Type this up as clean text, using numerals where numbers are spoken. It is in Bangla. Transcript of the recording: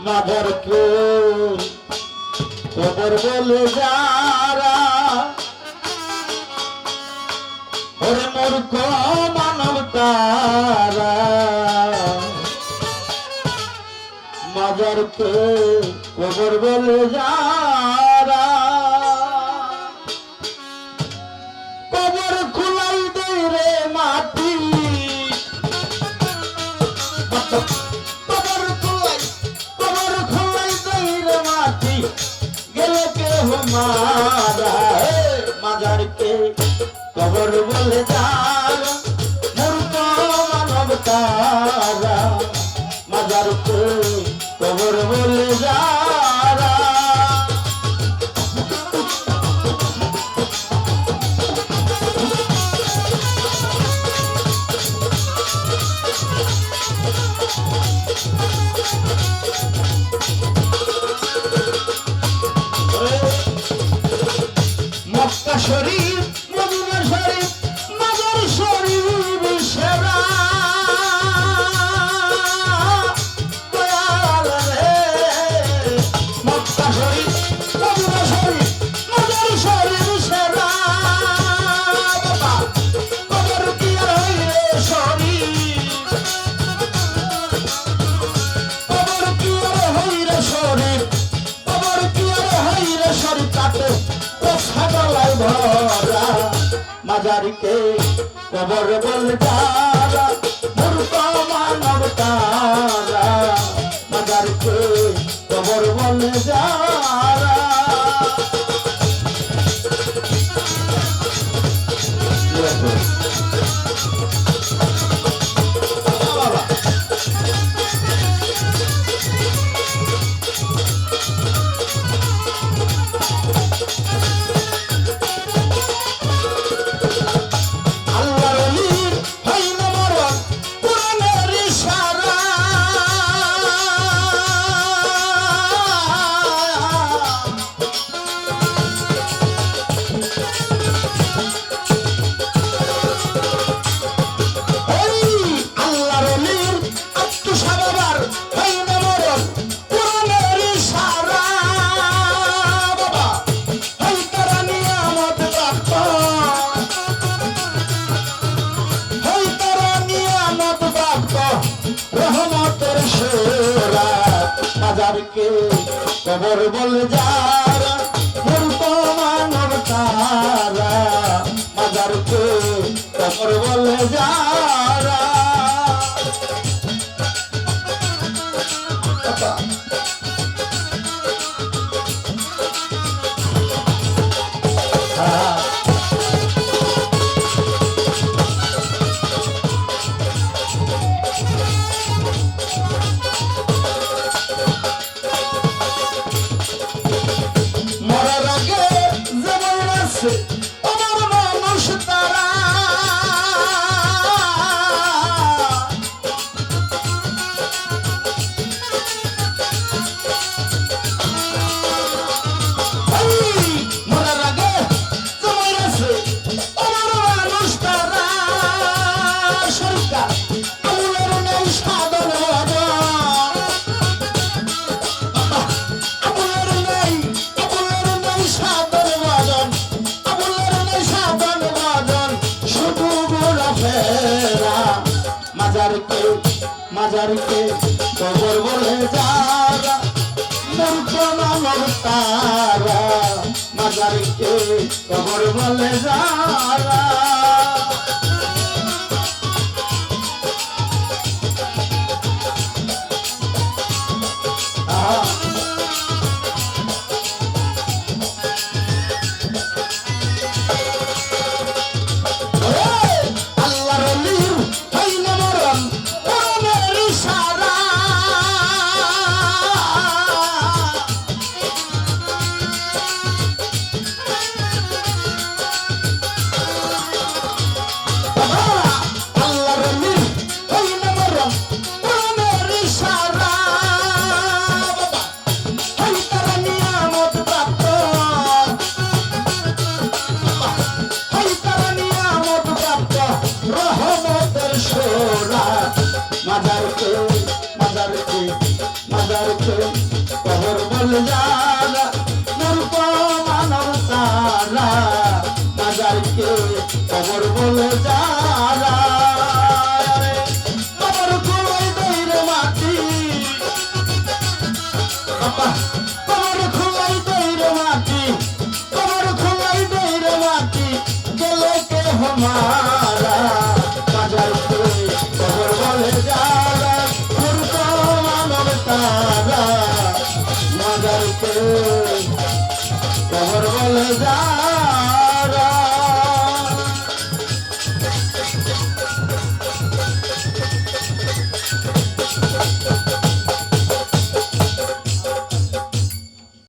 মাদারকে কবর বলে যারা ওরে মূর্খ মানব তারা মাদারকে কবর বলে যারা কবর খুলাই দে রে মাটি কবর খুলাই দে রে মাটি গেলে কে মারা মাদারকে কবর বলে যারা মূর্খ মানব তারা মাদারকে কবর বলে যারা মক্কা শরীফ মদিনা শরীফ মাজার শরীফ সেরা মক্কা শরীফ মদিনা শরীফ মাজার শরীফ সেরা বাবা কবর কি আর হইরে শরীফ কবর কি আর হইরে শরীফ কবর কি আর হইরে শরীফ কাটে ছাগলাই ভরা মাজারকে কবর বলে যারা মূর্খ মানব তারা মাজারকে কবর বলে যারা মাজারকে কবর বলে যারা মূর্খ মানব তারা মাজারকে কবর বলে যারা মাজারকে কবর বলে যারা মূর্খ মানব তারা মাজারকে কবর বলে যারা কবর বলে যারা